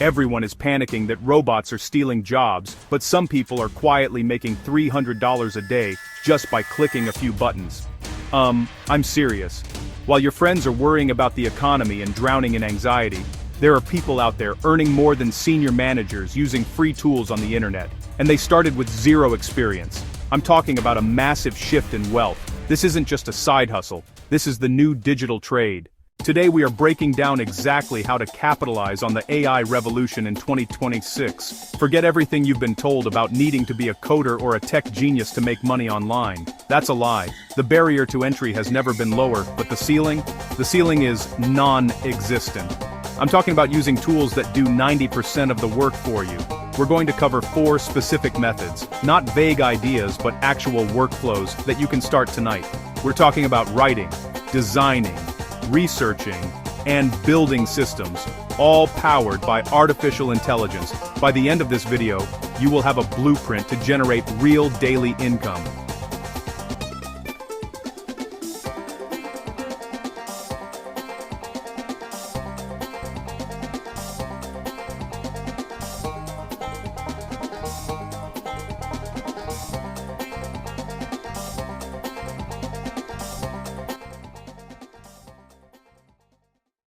Everyone is panicking that robots are stealing jobs, but some people are quietly making $300 a day just by clicking a few buttons. I'm serious. While your friends are worrying about the economy and drowning in anxiety, there are people out there earning more than senior managers using free tools on the internet, and they started with zero experience. I'm talking about a massive shift in wealth. This isn't just a side hustle, this is the new digital trade. Today we are breaking down exactly how to capitalize on the AI revolution in 2026. Forget everything you've been told about needing to be a coder or a tech genius to make money online. That's a lie. The barrier to entry has never been lower, but the ceiling is non-existent. I'm talking about using tools that do 90% of the work for you. We're going to cover 4 specific methods, not vague ideas but actual workflows that you can start tonight. We're talking about writing, designing, researching, and building systems, all powered by artificial intelligence. By the end of this video, you will have a blueprint to generate real daily income.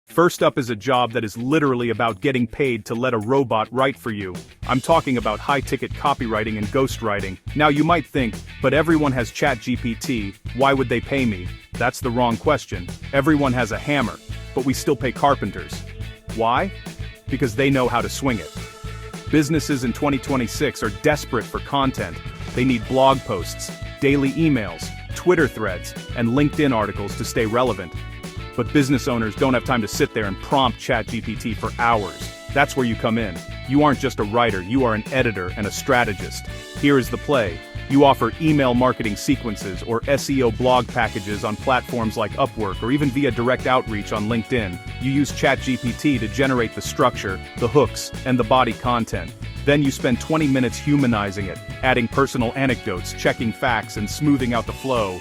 First up is a job that is literally about getting paid to let a robot write for you. I'm talking about high-ticket copywriting and ghostwriting. Now you might think, but everyone has ChatGPT, why would they pay me? That's the wrong question. Everyone has a hammer, but we still pay carpenters. Why? Because they know how to swing it. Businesses in 2026 are desperate for content. They need blog posts, daily emails, Twitter threads, and LinkedIn articles to stay relevant. But business owners don't have time to sit there and prompt ChatGPT for hours. That's where you come in. You aren't just a writer, you are an editor and a strategist. Here is the play. You offer email marketing sequences or SEO blog packages on platforms like Upwork or even via direct outreach on LinkedIn. You use ChatGPT to generate the structure, the hooks, and the body content. Then you spend 20 minutes humanizing it, adding personal anecdotes, checking facts, and smoothing out the flow.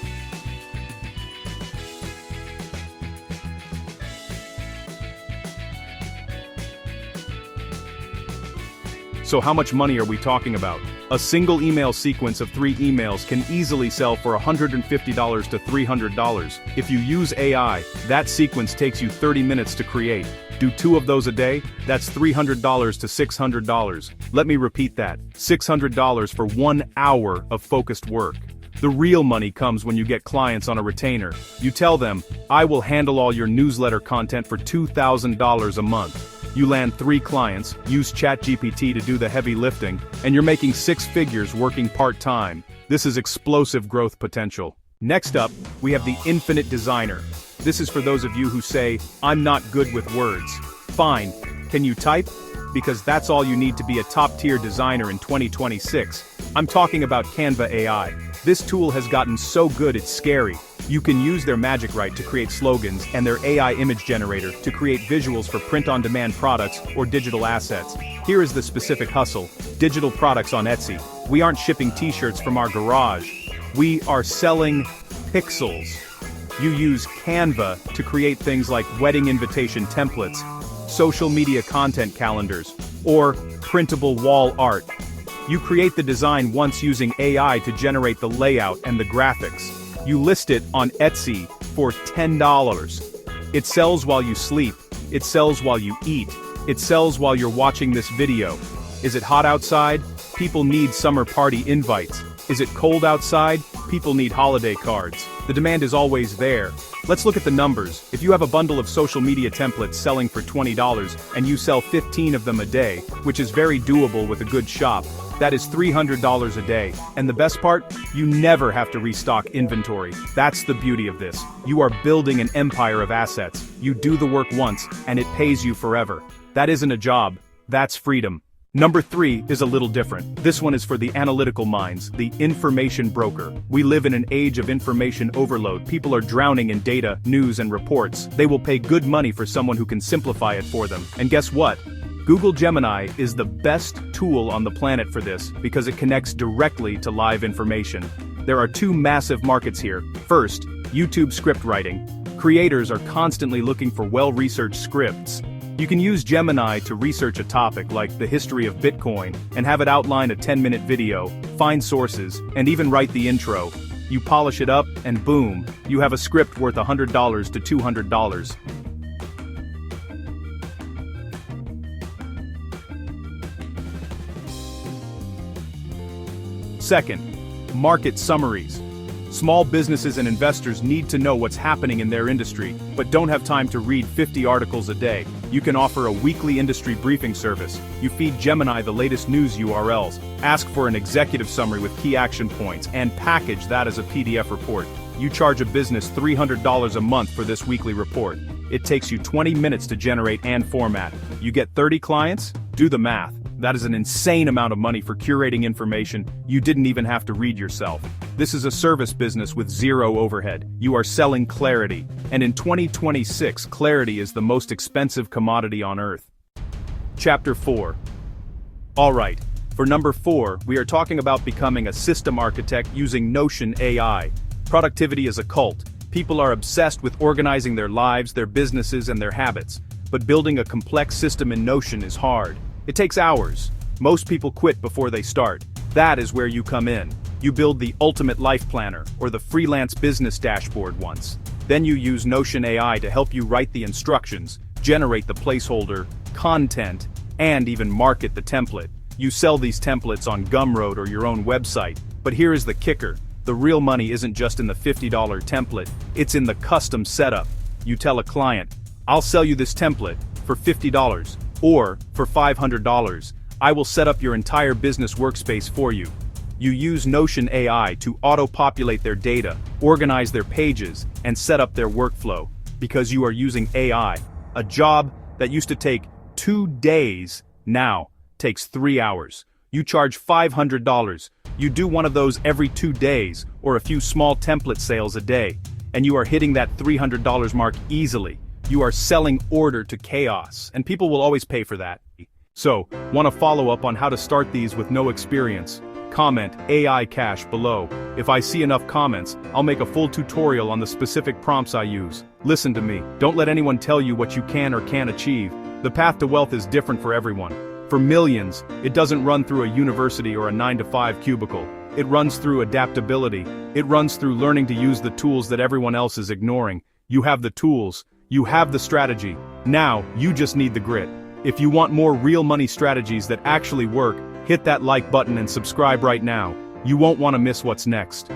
So how much money are we talking about? A single email sequence of 3 emails can easily sell for $150 to $300. If you use AI, that sequence takes you 30 minutes to create. Do 2 of those a day? That's $300 to $600. Let me repeat that. $600 for 1 hour of focused work. The real money comes when you get clients on a retainer. You tell them, I will handle all your newsletter content for $2,000 a month. You land 3 clients, use ChatGPT to do the heavy lifting, and you're making 6 figures working part-time. This is explosive growth potential. Next up, we have the Infinite Designer. This is for those of you who say, I'm not good with words. Fine, can you type? Because that's all you need to be a top-tier designer in 2026. I'm talking about Canva AI. This tool has gotten so good it's scary. You can use their Magic Write to create slogans and their AI image generator to create visuals for print-on-demand products or digital assets. Here is the specific hustle: digital products on Etsy. We aren't shipping t-shirts from our garage. We are selling pixels. You use Canva to create things like wedding invitation templates, social media content calendars, or printable wall art. You create the design once using AI to generate the layout and the graphics. You list it on Etsy for $10. It sells while you sleep. It sells while you eat. It sells while you're watching this video. Is it hot outside? People need summer party invites. Is it cold outside? People need holiday cards. The demand is always there. Let's look at the numbers. If you have a bundle of social media templates selling for $20 and you sell 15 of them a day, which is very doable with a good shop, that is $300 a day. And the best part? You never have to restock inventory. That's the beauty of this. You are building an empire of assets. You do the work once, and it pays you forever. That isn't a job. That's freedom. Number 3 is a little different. This one is for the analytical minds, the information broker. We live in an age of information overload. People are drowning in data, news, and reports. They will pay good money for someone who can simplify it for them. And guess what? Google Gemini is the best tool on the planet for this because it connects directly to live information. There are 2 massive markets here. First, YouTube script writing. Creators are constantly looking for well-researched scripts. You can use Gemini to research a topic like the history of Bitcoin and have it outline a 10-minute video, find sources, and even write the intro. You polish it up, and boom, you have a script worth $100 to $200. Second, market summaries. Small businesses and investors need to know what's happening in their industry, but don't have time to read 50 articles a day. You can offer a weekly industry briefing service. You feed Gemini the latest news URLs, ask for an executive summary with key action points, and package that as a PDF report. You charge a business $300 a month for this weekly report. It takes you 20 minutes to generate and format. You get 30 clients? Do the math. That is an insane amount of money for curating information you didn't even have to read yourself. This is a service business with zero overhead. You are selling clarity. And in 2026, clarity is the most expensive commodity on earth. Chapter 4. Alright, for number 4, we are talking about becoming a system architect using Notion AI. Productivity is a cult. People are obsessed with organizing their lives, their businesses, and their habits. But building a complex system in Notion is hard. It takes hours. Most people quit before they start. That is where you come in. You build the ultimate life planner, or the freelance business dashboard once. Then you use Notion AI to help you write the instructions, generate the placeholder, content, and even market the template. You sell these templates on Gumroad or your own website. But here is the kicker. The real money isn't just in the $50 template, it's in the custom setup. You tell a client, I'll sell you this template for $50. Or, for $500, I will set up your entire business workspace for you. You use Notion AI to auto-populate their data, organize their pages, and set up their workflow. Because you are using AI, a job that used to take 2 days now takes 3 hours. You charge $500. You do one of those every 2 days, or a few small template sales a day, and you are hitting that $300 mark easily. You are selling order to chaos, and people will always pay for that. So, want to follow up on how to start these with no experience? Comment AI Cash below. If I see enough comments, I'll make a full tutorial on the specific prompts I use. Listen to me, don't let anyone tell you what you can or can't achieve. The path to wealth is different for everyone. For millions, it doesn't run through a university or a 9-to-5 cubicle. It runs through adaptability. It runs through learning to use the tools that everyone else is ignoring. You have the tools. You have the strategy. Now, you just need the grit. If you want more real money strategies that actually work, hit that like button and subscribe right now. You won't want to miss what's next.